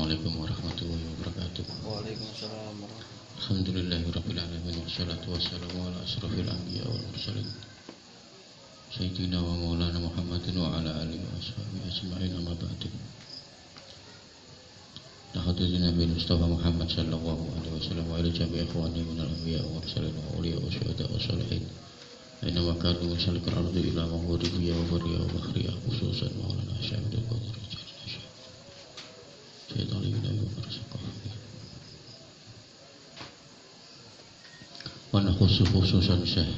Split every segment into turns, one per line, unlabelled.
Assalamualaikum warahmatullahi wabarakatuh.
Waalaikumsalam warahmatullahi wabarakatuh.
Alhamdulillahirabbil alamin wassalatu wassalamu ala asyrofil anbiya wal mursalin sayyidina wa maulana Muhammadin wa ala alihi wa ashabihi ajma'in amma ba'du. Tahadzurin Nabi Mustafa Muhammad sallallahu alaihi wasallam wa ila jami'i ikhwani min al-anbiya wal mursalin wa awliya wa syuhada wa shalihin. Aina makanu salikal ardi ila maghribiya wa bariya wa bakhriya khususan maulana Syamsul Qadir. Sayyid Ali bin Abi Bakar As-Siddiq. Wa nakhussu khususan Syekh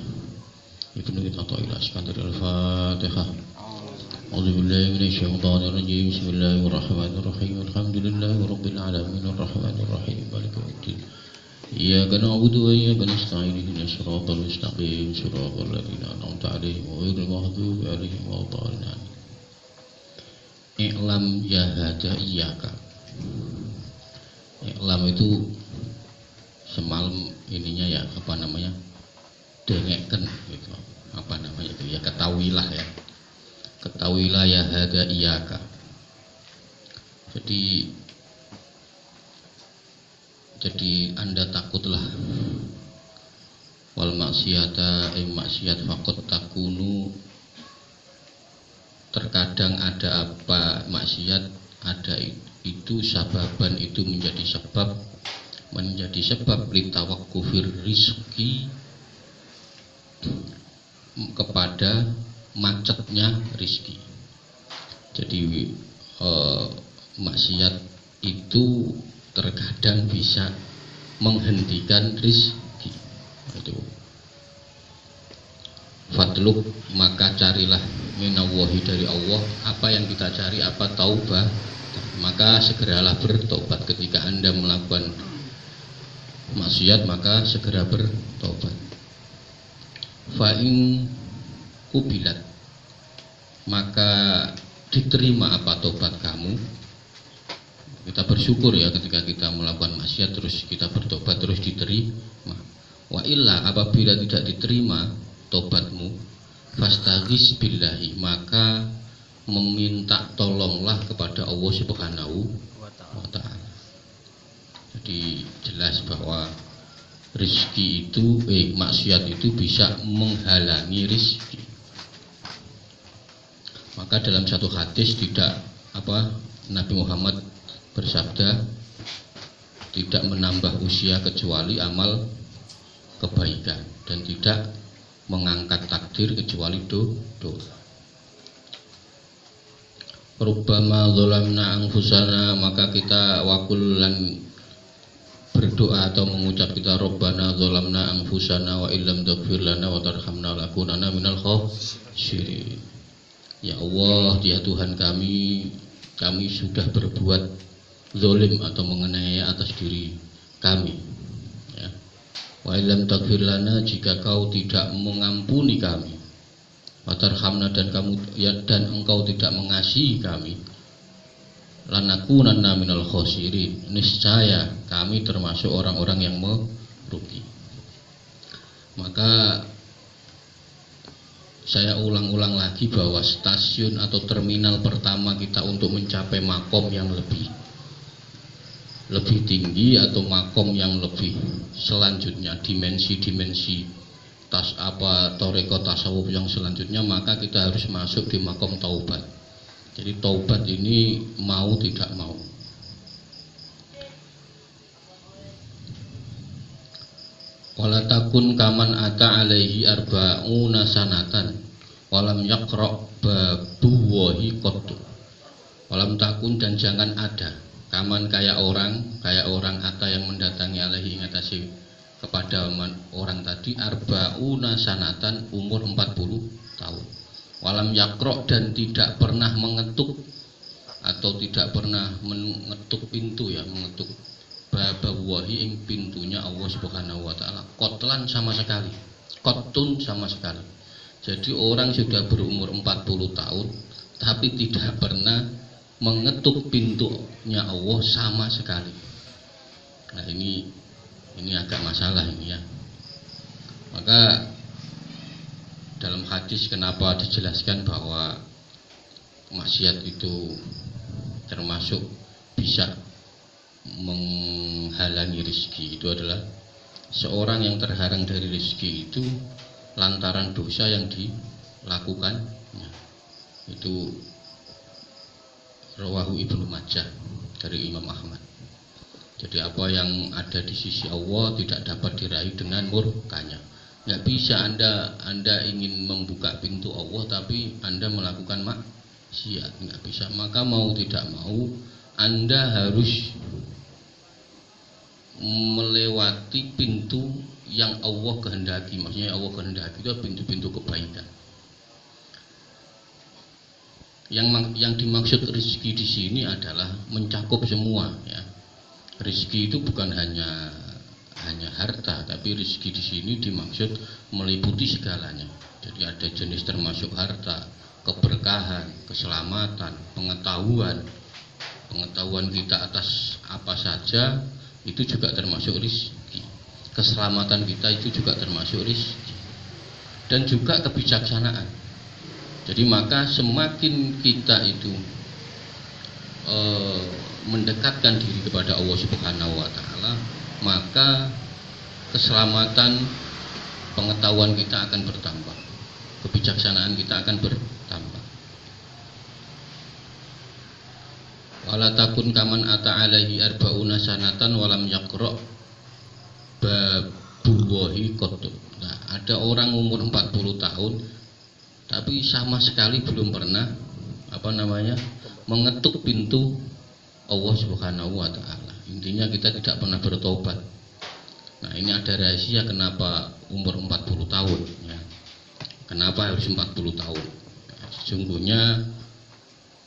Ibnu Athaillah Iskandar Al-Fatihah. A'udzu billahi minasy syaithanir rajim. Bismillahirrahmanirrahim. Alhamdulillahi rabbil alamin arrahmanir rahim maliki yaumiddin. Iyyaka na'budu wa iyyaka nasta'in ihdinas siratal mustaqim siratal ladzina an'amta 'alaihim ghairil maghdubi 'alaihim waladdallin. I'lam ya hada iyyaka. I'lam itu semalam ininya ya apa namanya? Dengeken gitu. Apa namanya itu ya, ketahuilah ya. Ketahuilah ya hada iyyaka. Jadi Anda takutlah wal maksiata maksiat faqad takunu. Terkadang ada apa maksiat, ada itu sababan, itu menjadi sebab litawaqqufir rizki, kepada macetnya rizki. Jadi maksiat itu terkadang bisa menghentikan rizki. Itu fatlub, maka carilah minallahi, dari Allah, apa yang kita cari, apa taubah, maka segeralah bertobat. Ketika Anda melakukan maksiat, maka segera bertobat. Fa'in kubilat, maka diterima apa tobat kamu. Kita bersyukur ya ketika kita melakukan maksiat terus kita bertobat terus diterima. Wa illa, apabila tidak diterima tobatmu, fastaghis billahi, maka meminta tolonglah kepada Allah Subhanahu wa ta'ala. Jadi jelas bahwa rezeki itu maksiat itu bisa menghalangi rezeki. Maka dalam satu hadis Nabi Muhammad bersabda, tidak menambah usia kecuali amal kebaikan, dan tidak mengangkat takdir kecuali dosa. Rubbama zalamna anfusana, maka kita wakulan berdoa atau mengucap kita, Rabbana zalamna anfusana wa illam taghfir lana wa tarhamna lakunanna minal khasirin. Ya Allah, ya Tuhan kami sudah berbuat zalim atau menganiaya atas diri kami. Ya. Wa illam taghfir lana, jika kau tidak mengampuni kami, wa tarhamna, dan engkau tidak mengasihi kami, lanakunanna minal khasirin, niscaya kami termasuk orang-orang yang merugi. Maka saya ulang-ulang lagi bahwa stasiun atau terminal pertama kita untuk mencapai makom yang lebih tinggi atau makom yang lebih selanjutnya, dimensi toreko tasawuf yang selanjutnya, maka kita harus masuk di makom taubat. Jadi taubat ini mau tidak mau. Wala takun kaman ata alaihi arba'una sanatan walam yaqra babuwahi qattu. Walam takun, dan jangan ada kaman kayak orang ata yang mendatangi alaihi ingatasi kepada orang tadi arba'una sanatan, umur 40 tahun. Walam yakro, dan tidak pernah mengetuk atau tidak pernah mengetuk pintu ya, mengetuk babawahi ing pintunya Allah Subhanahu wa ta'ala, kotlan sama sekali, kotun sama sekali. Jadi orang sudah berumur 40 tahun tapi tidak pernah mengetuk pintunya Allah sama sekali. Nah ini agak masalah ini ya. Maka dalam hadis kenapa dijelaskan bahwa maksiat itu termasuk bisa menghalangi rezeki itu adalah seorang yang terhalang dari rezeki itu lantaran dosa yang dilakukan. Itu rawahu Ibnu Majah dari Imam Ahmad. Jadi apa yang ada di sisi Allah tidak dapat diraih dengan murkanya. Nggak bisa Anda ingin membuka pintu Allah tapi Anda melakukan maksiat, nggak bisa. Maka mau tidak mau Anda harus melewati pintu yang Allah kehendaki. Maksudnya Allah kehendaki itu pintu-pintu kebaikan. Yang dimaksud rezeki di sini adalah mencakup semua, ya. Rezeki itu bukan hanya harta, tapi rezeki di sini dimaksud meliputi segalanya. Jadi ada jenis termasuk harta, keberkahan, keselamatan, pengetahuan kita atas apa saja itu juga termasuk rezeki. Keselamatan kita itu juga termasuk rezeki. Dan juga kebijaksanaan. Jadi maka semakin kita itu mendekatkan diri kepada Allah Subhanahu wa taala, maka keselamatan pengetahuan kita akan bertambah. Kebijaksanaan kita akan bertambah. Wala takun kaman ata alaihi arba'una sanatan walam yaqra babuwahi qattu. Nah, ada orang umur 40 tahun tapi sama sekali belum pernah mengetuk pintu Allah Subhanahu wa taala. Intinya kita tidak pernah bertobat. Nah, ini ada rahasia kenapa umur 40 tahun, ya. Kenapa harus 40 tahun? Ya, sesungguhnya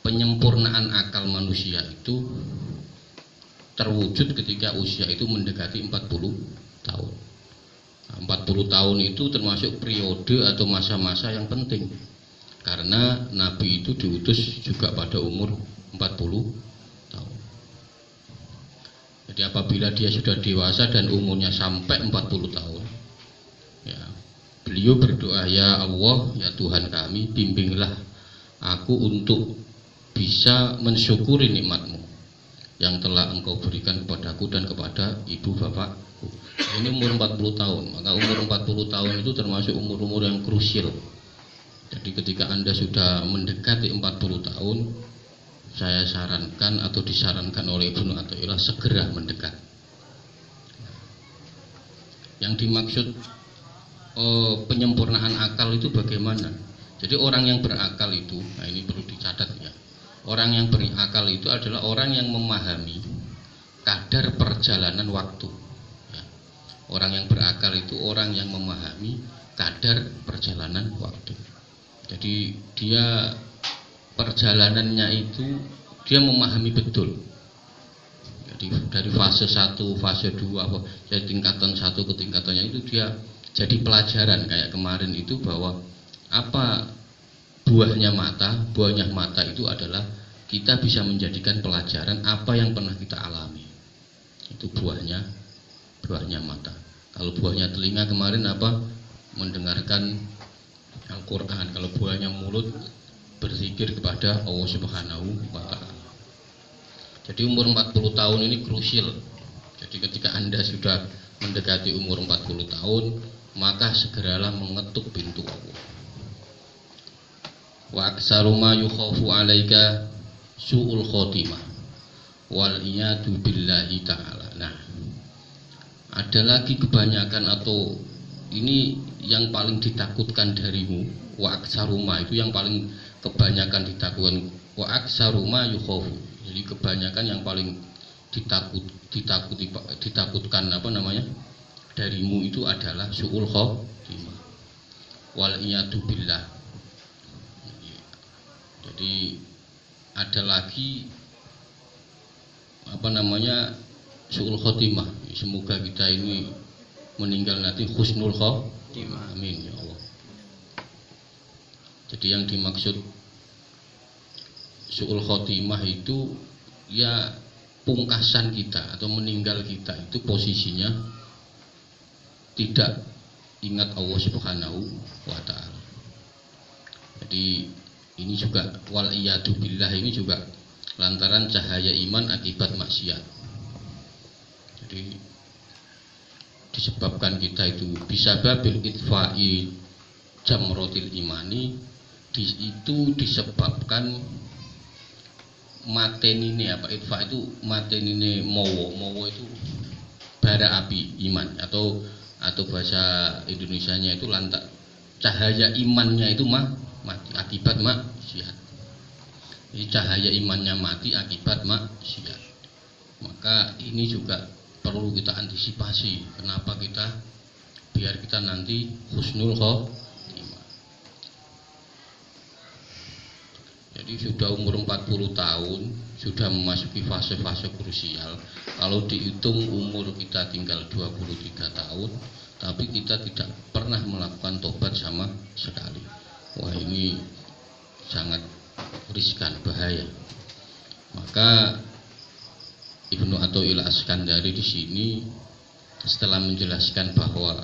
penyempurnaan akal manusia itu terwujud ketika usia itu mendekati 40 tahun. Nah, 40 tahun itu termasuk periode atau masa-masa yang penting. Karena Nabi itu diutus juga pada umur 40 tahun. Jadi apabila dia sudah dewasa dan umurnya sampai 40 tahun, ya, beliau berdoa, ya Allah, ya Tuhan kami, bimbinglah aku untuk bisa mensyukuri nikmat-Mu yang telah Engkau berikan kepadaku dan kepada ibu bapakku. Ini umur 40 tahun. Maka umur 40 tahun itu termasuk umur-umur yang krusial. Jadi ketika Anda sudah mendekati 40 tahun, saya sarankan atau disarankan oleh Ibnu Athaillah segera mendekat. Yang dimaksud penyempurnaan akal itu bagaimana? Jadi orang yang berakal itu, nah ini perlu dicatat, ya. Orang yang berakal itu adalah orang yang memahami kadar perjalanan waktu, ya. Orang yang berakal itu orang yang memahami kadar perjalanan waktu. Jadi dia perjalanannya itu dia memahami betul. Jadi dari fase 1, fase 2, dari tingkatan 1 ke tingkatannya itu dia jadi pelajaran. Kayak kemarin itu bahwa apa buahnya mata itu adalah kita bisa menjadikan pelajaran apa yang pernah kita alami. Itu buahnya mata. Kalau buahnya telinga kemarin apa? Mendengarkan Al-Quran. Kalau buahnya mulut, berzikir kepada Allah Subhanahu wa ta'ala. Jadi umur 40 tahun ini krusial. Jadi ketika Anda sudah mendekati umur 40 tahun, maka segeralah mengetuk pintu Allah. Wa aksaru ma yukhafu alaika su'ul khotimah wal iyadu billahi ta'ala. Nah, ada lagi kebanyakan atau ini yang paling ditakutkan darimu. Wa aksaru ma itu yang paling kebanyakan ditakutkan. Wa aksaru ma yukhafu, jadi kebanyakan yang paling ditakutkan darimu itu adalah su'ul khotimah wal iyadu billah. Jadi ada lagi su'ul khotimah. Semoga kita ini meninggal nanti husnul khotimah. Amin ya Allah. Jadi yang dimaksud su'ul khotimah itu ya pungkasan kita atau meninggal kita itu posisinya tidak ingat Allah Subhanahu wa ta'ala. Jadi ini juga wal iyadu billah ini juga lantaran cahaya iman akibat maksiat. Jadi disebabkan kita itu bisa babil itfa'i jamrotil imani, itu disebabkan matenine apa itfa itu matenine mowo itu bara api iman atau bahasa Indonesianya itu lantak cahaya imannya itu mati akibat maksiat. Jadi cahaya imannya mati akibat maksiat. Maka ini juga perlu kita antisipasi. Kenapa kita biar kita nanti husnul khotimah. Jadi sudah umur 40 tahun, sudah memasuki fase-fase krusial. Kalau dihitung umur kita tinggal 23 tahun, tapi kita tidak pernah melakukan tobat sama sekali. Wah, ini sangat riskan, bahaya. Maka Ibnu Athaillah Askandari di sini setelah menjelaskan bahwa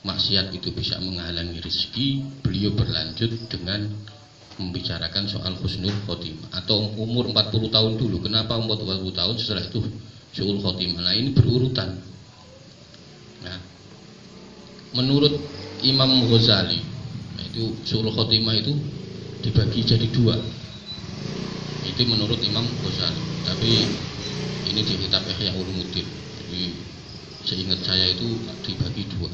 maksiat itu bisa menghalangi rezeki, beliau berlanjut dengan membicarakan soal husnul khotimah atau umur 40 tahun dulu. Kenapa umur 40 tahun, setelah itu su'ul khotimah. Nah, ini berurutan. Nah, menurut Imam Ghazali, itu su'ul khotimah itu dibagi jadi dua. Itu menurut Imam Ghazali. Tapi ini di kitab Ihya Ulumuddin. Jadi seingat saya itu dibagi dua.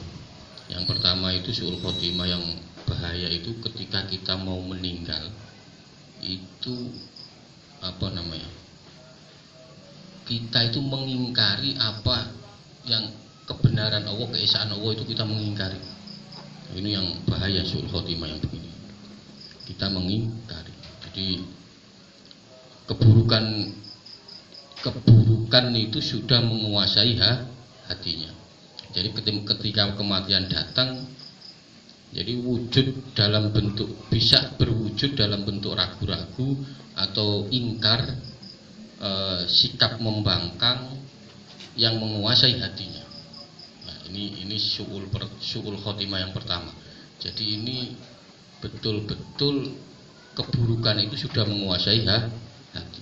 Yang pertama itu su'ul khotimah yang bahaya itu ketika kita mau meninggal, itu apa namanya? Kita itu mengingkari apa yang kebenaran Allah, keesaan Allah itu kita mengingkari. Ini yang bahaya su'ul khotimah yang begini. Kita mengingkari. Jadi keburukan itu sudah menguasai hatinya. Jadi ketika kematian datang, jadi wujud dalam bentuk, bisa berwujud dalam bentuk ragu-ragu atau ingkar, sikap membangkang yang menguasai hatinya. Nah, ini su'ul khotimah yang pertama. Jadi ini betul-betul keburukan itu sudah menguasai hati.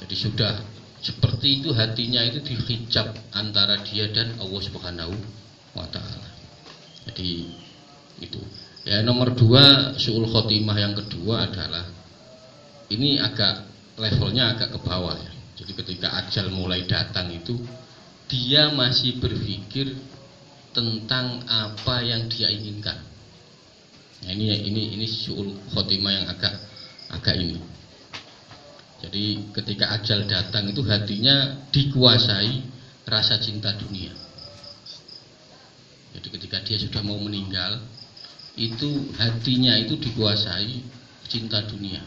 Jadi sudah seperti itu, hatinya itu dihijab antara dia dan Allah Subhanahu wa Ta'ala. Jadi itu. Ya, nomor dua, su'ul khotimah yang kedua adalah ini agak levelnya agak ke bawah ya. Jadi ketika ajal mulai datang itu dia masih berpikir tentang apa yang dia inginkan. Nah, ini su'ul khotimah yang agak ini. Jadi ketika ajal datang itu hatinya dikuasai rasa cinta dunia. Jadi ketika dia sudah mau meninggal, itu hatinya itu dikuasai cinta dunia.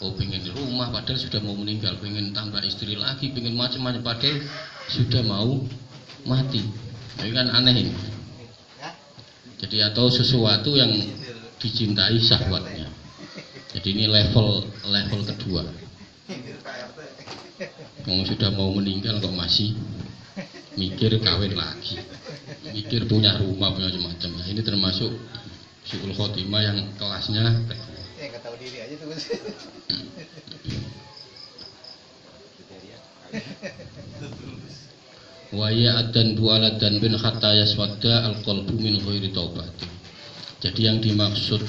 Oh, pengen rumah padahal sudah mau meninggal, pengen tambah istri lagi, pengen macam-macam padahal sudah mau mati. Ini kan aneh ini. Jadi atau sesuatu yang dicintai syahwatnya. Jadi ini level kedua. Kalau sudah mau meninggal kok masih mikir kawin lagi, mikir punya rumah, punya macam-macam. Nah, ini termasuk su'ul khotimah yang kelasnya kedua.
Nggak tahu diri aja tuh.
Wa ya'dan bu'ala dan bin hatta yaswadda al-qalbu min ghairi taubatin. Jadi yang dimaksud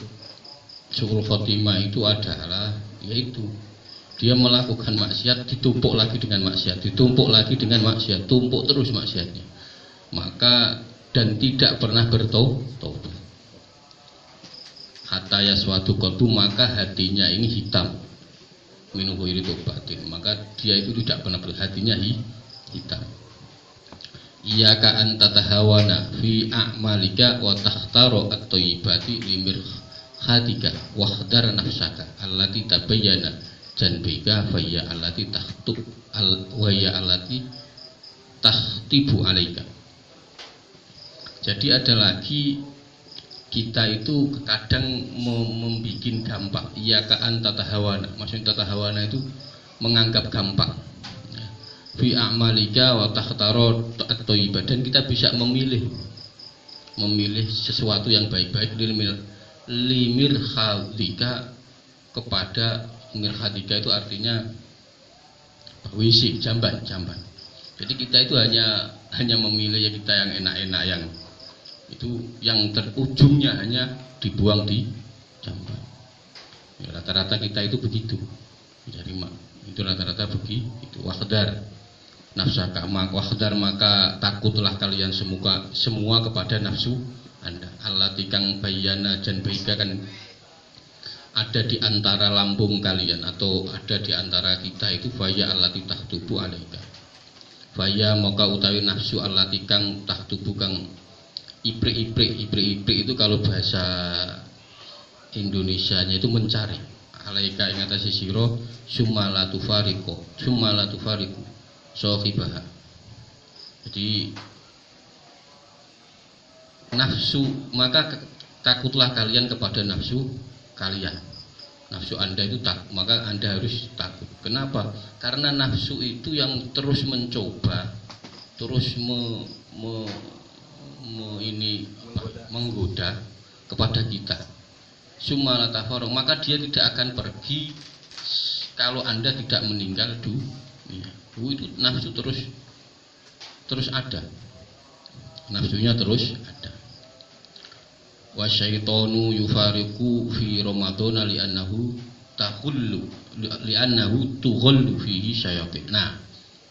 su'ul khotimah itu adalah yaitu dia melakukan maksiat, ditumpuk lagi dengan maksiat, ditumpuk lagi dengan maksiat, tumpuk terus maksiatnya. Maka dan tidak pernah bertaubat. Hatta yaswadu qalbu, maka hatinya ini hitam. Min ghairi taubatin. Maka dia itu tidak pernah hatinya hitam. Iyyaka an tatahawana fi a'malika wa takhtara at-thayyibati limirkhatika wahdar nafsaka allati tabayyana janbika fayya allati tahtub waya allati tahtibu alaika. Jadi ada lagi, kita itu kadang membuat gampang. Iyyaka an tatahawana, maksudnya tatahawana itu menganggap gampang. Fi a'malika wa takhtara at-thayyibah, dan kita bisa memilih sesuatu yang baik-baik limir khadika, kepada mirhadika itu artinya WC, jamban. Jadi kita itu hanya memilih ya kita yang enak-enak, yang itu yang terujungnya hanya dibuang di jamban. Ya, rata-rata kita itu begitu. Jadi itu rata-rata begitu. Wakhdar nafsaka wakhdar, maka takutlah kalian semua kepada nafsu Anda. Allati kang bayyana jan baika, kan ada di antara lambung kalian atau ada di antara kita itu faya allati tahtubu alaika. Faya maka utawi nafsu allati kang tahtubu kang iprik itu kalau bahasa Indonesianya itu mencari. Alaika ing atase sira summalatu fariqo sohibaha. Jadi nafsu, maka takutlah kalian kepada nafsu kalian. Nafsu Anda itu maka Anda harus takut. Kenapa? Karena nafsu itu yang terus mencoba, terus menggoda kepada kita. Sumalatafaro, maka dia tidak akan pergi kalau Anda tidak meninggal dunia. Itu nafsu terus ada. Nafsunya terus ada. Wasyaitonu yufariqu fi Ramadhan li'annahu tughullu fihi syayatin. Nah,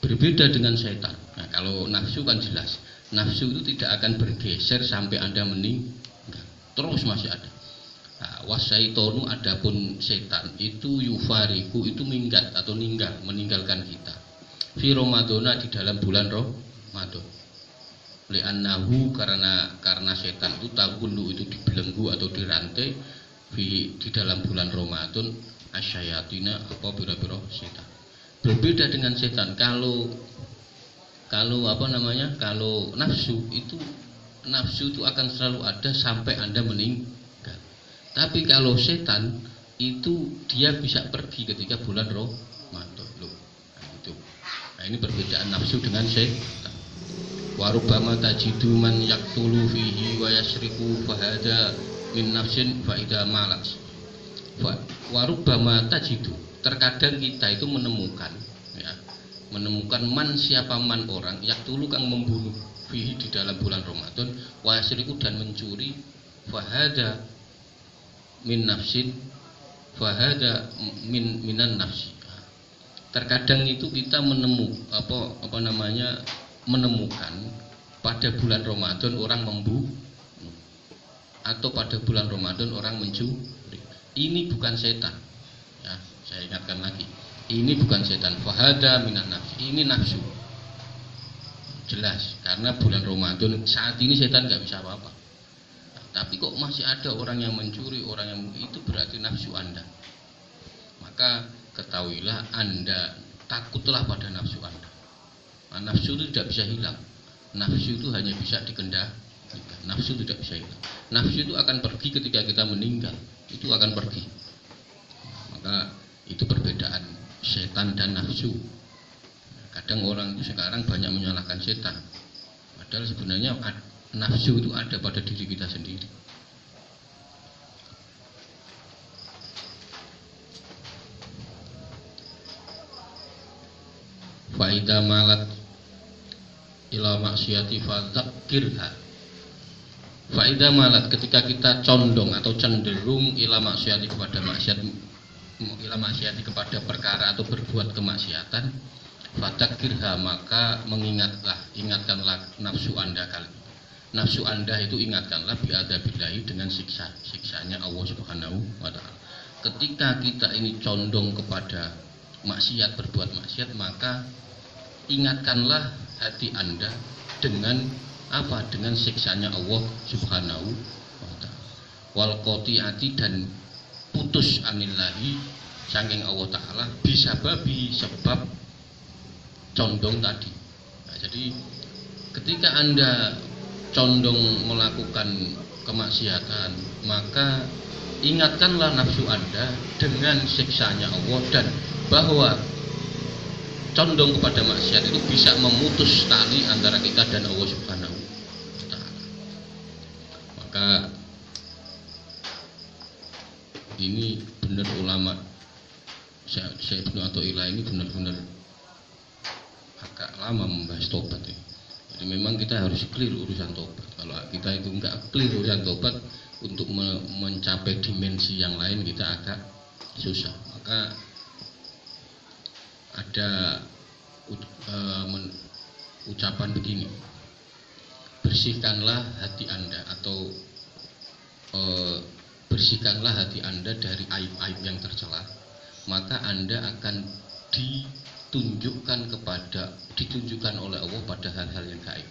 berbeda dengan setan. Nah, kalau nafsu kan jelas. Nafsu itu tidak akan bergeser sampai Anda meninggal. Terus masih ada. Nah, wasyaitonu adapun setan itu yufariqu, itu minggat atau meninggalkan kita. Fi Ramadhan, di dalam bulan Ramadan. Li'annahu, karena setan itu taghullu, itu dibelenggu atau dirantai di dalam bulan Ramadan asyayatina, apa bira-bira setan. Berbeda dengan setan. Kalau nafsu itu akan selalu ada sampai Anda meninggal. Tapi kalau setan itu dia bisa pergi ketika bulan Ramadan. Nah, ini perbedaan nafsu dengan setan. Warubama tajidu man yaktulu fihi wa yasriku fahada min nafsin faida malas. Warubama tajidu, terkadang kita itu menemukan man, siapa man orang yaktulu kang membunuh fihi di dalam bulan Ramadan, wa yasriku dan mencuri, fahada min nafsin fahada minan nafsi. Terkadang itu kita menemukan pada bulan Ramadan orang membunuh, atau pada bulan Ramadan orang mencuri. Ini bukan setan. Ya, saya ingatkan lagi. Ini bukan setan. Fahada minan nafsi. Ini nafsu. Jelas, karena bulan Ramadan saat ini setan nggak bisa apa-apa. Nah, tapi kok masih ada orang yang mencuri, orang yang itu berarti nafsu Anda. Maka ketahuilah Anda, takutlah pada nafsu Anda. Nah, nafsu itu tidak bisa hilang. Nafsu itu hanya bisa dikendalikan. Nafsu tidak bisa hilang. Nafsu itu akan pergi ketika kita meninggal. Itu akan pergi. Maka itu perbedaan setan dan nafsu. Kadang orang sekarang banyak menyalahkan setan. Padahal sebenarnya nafsu itu ada pada diri kita sendiri. Faida malat ila maksiati fadzakirha. Faida malat, ketika kita condong atau cenderung ila maksiati kepada kepada perkara atau berbuat kemaksiatan, fadzakirha, maka ingatkanlah nafsu Anda nafsu Anda itu ingatkanlah bi'adzabillahi, dengan siksanya Allah Subhanahu wa taala. Ketika kita ini condong kepada maksiat, berbuat maksiat, maka ingatkanlah hati Anda dengan apa? Dengan siksanya Allah Subhanahu wa taala. Wal qati'ati, dan putus anillahi saking Allah taala, bisababi, sebab condong tadi. Nah, jadi ketika Anda condong melakukan kemaksiatan, maka ingatkanlah nafsu Anda dengan siksanya Allah, dan bahwa condong kepada maksiat itu bisa memutus tali antara kita dan Allah Subhanahu wa taala. Maka ini benar ulama Syekh Ibnu Athaillah ini benar-benar agak lama membahas tobat ini. Jadi memang kita harus clear urusan tobat. Kalau kita itu enggak clear urusan tobat, untuk mencapai dimensi yang lain kita agak susah. Maka ada ucapan begini, bersihkanlah hati Anda atau bersihkanlah hati Anda dari aib-aib yang tercela, maka Anda akan ditunjukkan oleh Allah pada hal-hal yang gaib.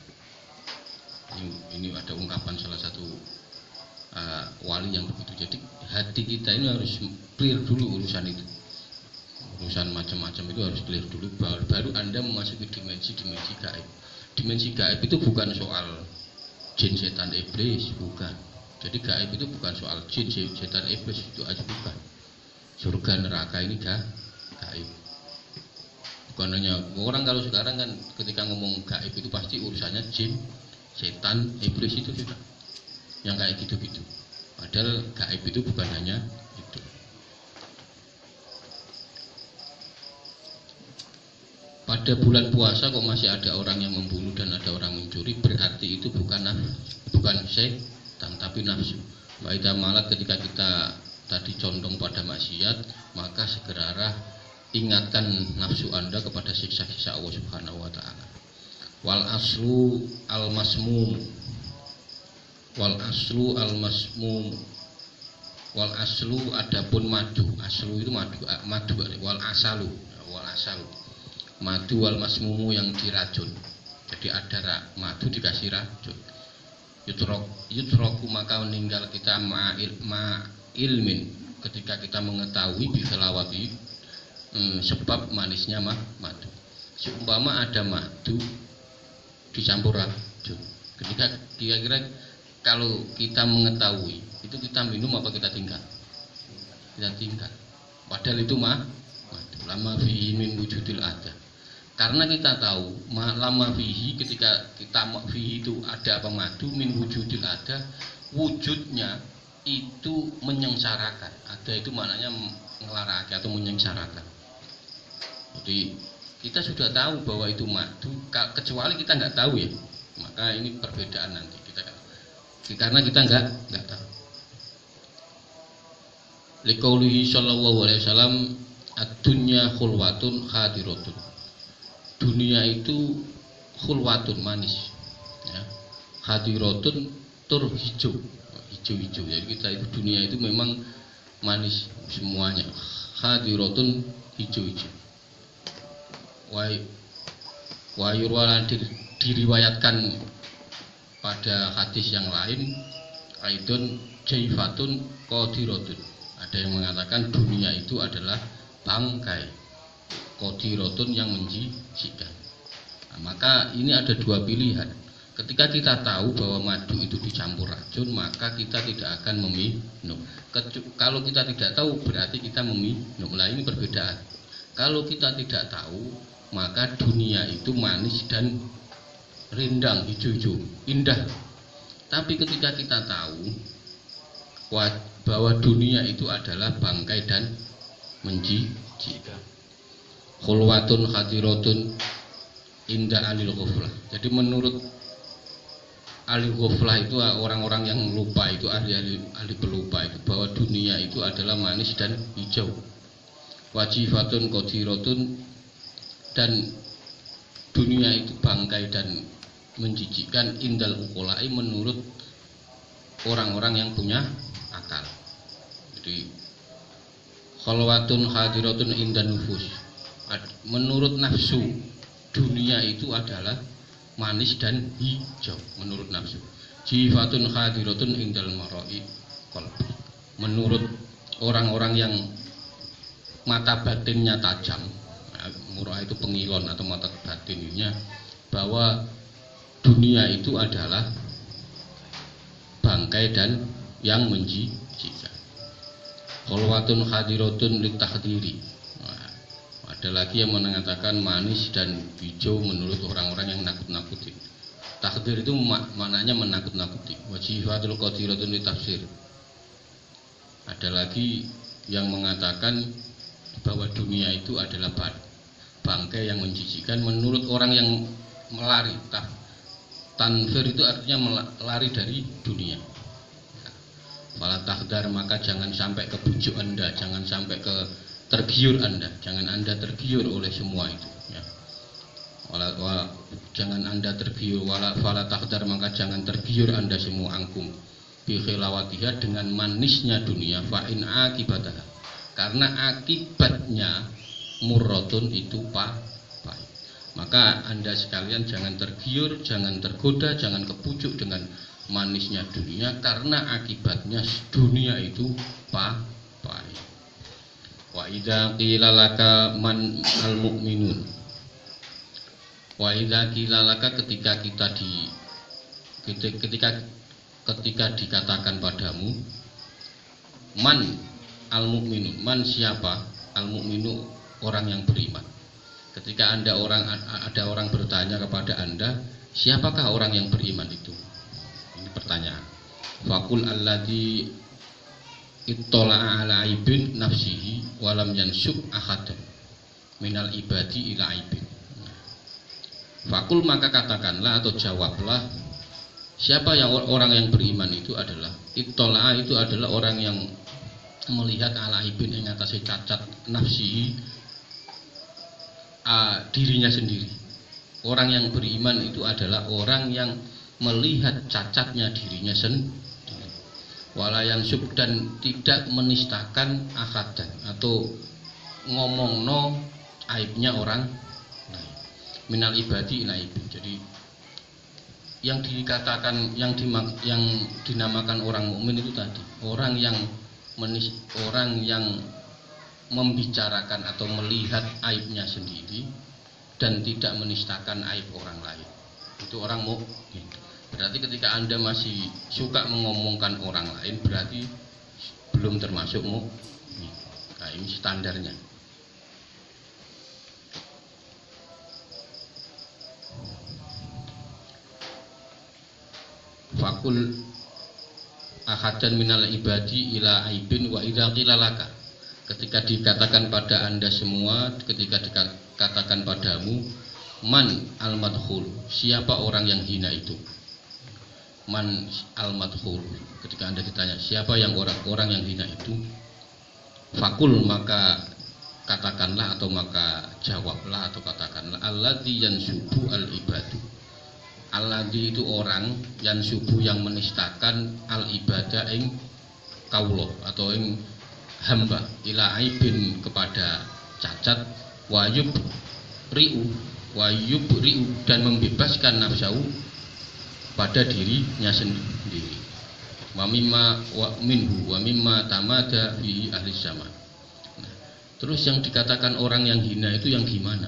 Ini ada ungkapan salah satu wali yang begitu. Jadi hati kita ini harus clear dulu urusan itu, urusan macam-macam itu harus clear dulu, baru Anda memasuki dimensi gaib. Dimensi gaib itu bukan soal jin, setan, iblis, bukan. Jadi gaib itu bukan soal jin, setan, iblis, itu aja bukan. Surga neraka ini gaib. Bukan hanya orang kalau sekarang kan ketika ngomong gaib itu pasti urusannya jin, setan, iblis itu sudah yang kayak gitu-gitu. Padahal gaib itu bukan hanya itu. Pada bulan puasa kok masih ada orang yang membunuh dan ada orang mencuri, berarti itu bukan setan tapi nafsu. Wa idza malat, ketika kita tadi condong pada maksiat, maka segeralah ingatkan nafsu Anda kepada siksa-siksa Allah Subhanahu wa taala. Wal aslu al-masmum wal aslu adapun madu, aslu itu madu wal asalu madu wal masmumu yang diracun. Jadi ada madu dikasih racun, yutroku maka meninggal kita ilmin, ketika kita mengetahui bisalawati sebab manisnya madu. Seumpama ada madu dicampur racun, ketika kira-kira kalau kita mengetahui itu, kita minum apa kita tinggal? Kita tinggal. Padahal itu madu. Lama fihi min wujudil ada. Karena kita tahu lama fihi, ketika kita fihi itu ada apa madu, min wujudil ada, wujudnya itu menyengsarakan. Ada itu maknanya ngelarake atau menyengsarakan. Jadi kita sudah tahu bahwa itu madu, kecuali kita nggak tahu ya. Maka ini perbedaan nanti kita, karena kita nggak tahu. Liqaulihi sallallahu alaihi wasallam, ad-dunya khulwatun khadiratun. Dunia itu khulwatun, manis ya. Khadiratun tur hijau. Jadi kita itu dunia itu memang manis semuanya. Khadiratun hijau-hijau. Wa yurwalan diriwayatkan pada hadis yang lain, aidun jaifatun qadiratun. Ada yang mengatakan dunia itu adalah bangkai, qadiratun yang menjijikan. Nah, maka ini ada dua pilihan. Ketika kita tahu bahwa madu itu dicampur racun, maka kita tidak akan meminum. Kalau kita tidak tahu, berarti kita meminum. Nah, ini perbedaan. Kalau kita tidak tahu, maka dunia itu manis dan rindang, hijau-hijau, indah. Tapi ketika kita tahu bahwa dunia itu adalah bangkai dan menjijikan, khulwatun khadiratun indah alil ghuflah. Jadi menurut alil ghuflah itu orang-orang yang lupa, itu ahli pelupa itu, bahwa dunia itu adalah manis dan hijau. Wajifatun qadiratun, dan dunia itu bangkai dan menjijikkan indal uqolai, menurut orang-orang yang punya akal. Jadi khalwatun hadiratun indan nufus, menurut nafsu dunia itu adalah manis dan hijau menurut nafsu. Jifatun hadiratun indal mar'i qalbi, menurut orang-orang yang mata batinnya tajam. Murah itu pengilon atau mata batinnya, bahwa dunia itu adalah bangkai dan yang menjijikan. Khalwatun hadiratun litahdiri. Ada lagi yang mengatakan manis dan hijau menurut orang-orang yang nakut-nakuti. Takdir itu maknanya menakut-nakuti. Wajifatul qadiratun litafsir. Ada lagi yang mengatakan bahwa dunia itu adalah bangkai yang menjijikkan menurut orang yang melari. Tanfir itu artinya lari dari dunia. Fala tahdar, maka jangan sampai ke bujuk Anda, jangan sampai ke tergiur Anda, jangan Anda tergiur oleh semua itu ya. Jangan Anda tergiur, fala tahdar, maka jangan tergiur Anda semua angkum bi khilawatiha, dengan manisnya dunia, fa in akibatah, karena akibatnya murratun itu pahit. Maka Anda sekalian jangan tergiur, jangan tergoda, jangan kepucuk dengan manisnya dunia, karena akibatnya dunia itu pahit. Wa idza qila laka man al mu'minun, wa idza qila laka, ketika dikatakan padamu, man al mu'minu, man siapa, al mu'minu orang yang beriman. Ketika ada orang bertanya kepada Anda, siapakah orang yang beriman itu? Ini pertanyaan. Faqul alladzi ittala'a ala aibin nafsihi wa lam yansub ahadan minal ibadi ila aibin. Faqul, maka katakanlah atau jawablah, siapa yang orang yang beriman itu adalah ittala'a, itu adalah orang yang melihat ala aibin, yang atasnya cacat nafsihi, dirinya sendiri. Orang yang beriman itu adalah orang yang melihat cacatnya dirinya sendiri, walayan sub, dan tidak menistakan akadan atau ngomongno aibnya orang lain. Minal ibadi naibin. Jadi yang dikatakan, yang dinamakan orang mukmin itu tadi orang yang membicarakan atau melihat aibnya sendiri dan tidak menistakan aib orang lain. Itu orang mukmin. Berarti ketika Anda masih suka mengomongkan orang lain, berarti belum termasuk mukmin. Nah, ini standarnya. Fakul ahadan minal ibadi ila aibin wa idza qila laka, ketika dikatakan pada Anda semua, ketika dikatakan padamu, man al-madkhul, siapa orang yang hina itu? Man al-madkhul, ketika Anda ditanya siapa yang orang yang hina itu? Fakul, maka katakanlah atau maka jawablah atau katakanlah, alladzi yansubu al-ibadu. Alladzi itu orang, yansubu yang menistakan al-ibadah ing kaulo atau ing hamba, ila aibin kepada cacat, wayub riu dan membebaskan nafsu pada dirinya sendiri. Wa mimma tamada fi ahli zaman. Nah, terus yang dikatakan orang yang hina itu yang gimana?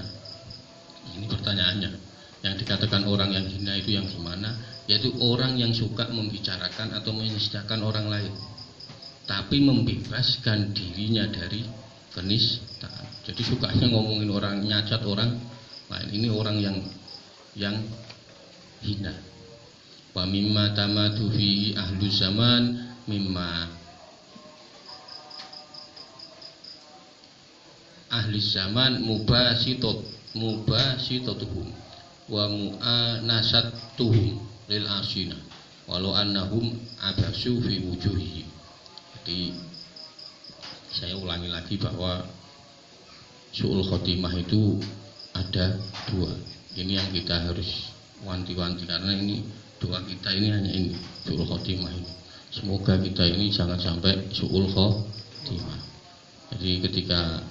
Ini pertanyaannya. Yang dikatakan orang yang hina itu yang gimana? Yaitu orang yang suka membicarakan atau menistakan orang lain, tapi membebaskan dirinya dari kenistaan. Jadi sukanya ngomongin orang, nyacat orang lain. Ini orang yang hina. Wa mimma tamadu fi ahlu zaman mimma ahli zaman mubasitatuhum wa mu'anasatuhum lil asina walau annahum abasu fi wujuhihim. Jadi saya ulangi lagi bahwa su'ul khotimah itu ada dua. Ini yang kita harus wanti-wanti, karena ini doa kita ini hanya ini, su'ul khotimah ini. Semoga kita ini jangan sampai su'ul khotimah. Jadi ketika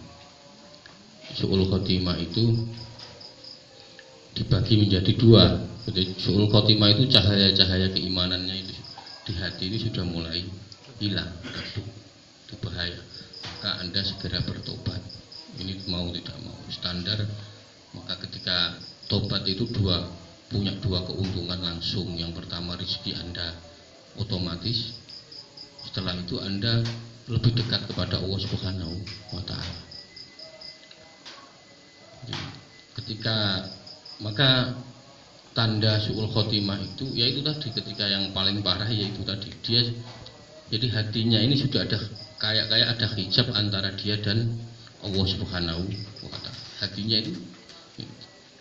su'ul khotimah itu dibagi menjadi dua. Jadi su'ul khotimah itu cahaya-cahaya keimanannya itu di hati ini sudah mulai hilang, itu bahaya. Maka Anda segera bertobat. Ini mau tidak mau standar. Maka ketika tobat itu punya dua keuntungan langsung. Yang pertama, rezeki Anda otomatis. Setelah itu Anda lebih dekat kepada Allah Subhanahu wa Ta'ala. Maka tanda su'ul khotimah itu yaitu tadi, ketika yang paling parah yaitu tadi dia, jadi hatinya ini sudah ada kayak ada hijab antara dia dan Allah Subhanahu wa Ta'ala. Hatinya itu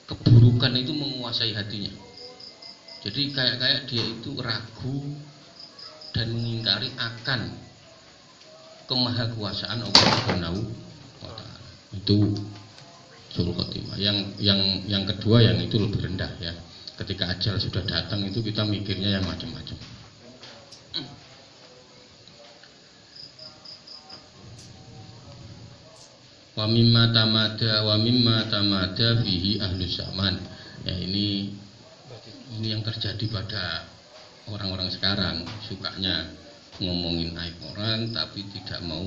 Keburukan itu menguasai hatinya. Jadi kayak dia itu ragu dan mengingkari akan kemahakuasaan Allah Subhanahu wa taala. Itu suul khotimah. Yang kedua yang itu lebih rendah ya. Ketika ajal sudah datang itu kita mikirnya yang macam-macam. Wa mimma tamada fihi ahlus zaman. Ya ini yang terjadi pada orang-orang sekarang, sukanya ngomongin aib orang tapi tidak mau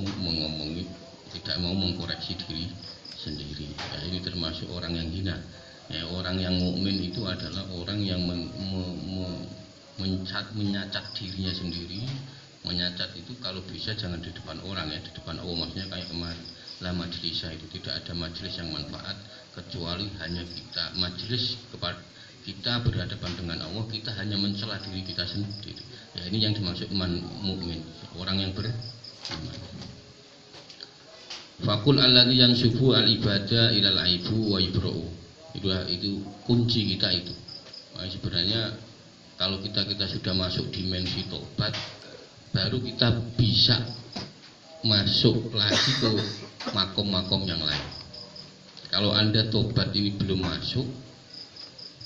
mengkoreksi diri sendiri. Ya, ini termasuk orang yang hina. Ya, orang yang mukmin itu adalah orang yang menyacat dirinya sendiri. Menyacat itu kalau bisa jangan di depan orang ya, di depan Allah, maksudnya kayak kemarin. La majlisah itu tidak ada majelis yang manfaat kecuali hanya kita majelis kepada kita berhadapan dengan Allah, kita hanya mencela diri kita sendiri. Ya, ini yang dimaksud mukmin, orang yang beriman. Fakul alladzi yansubu al ibadah ilal aibu wa ibra'u. Itu kunci kita itu. Nah, sebenarnya kalau kita sudah masuk dimensi tobat, baru kita bisa masuk lagi ke makom-makom yang lain. Kalau Anda tobat ini belum masuk,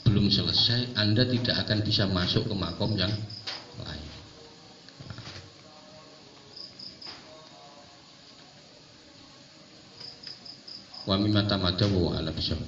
belum selesai, Anda tidak akan bisa masuk ke makom yang lain. Wa mimma tamadawu ala bisawab.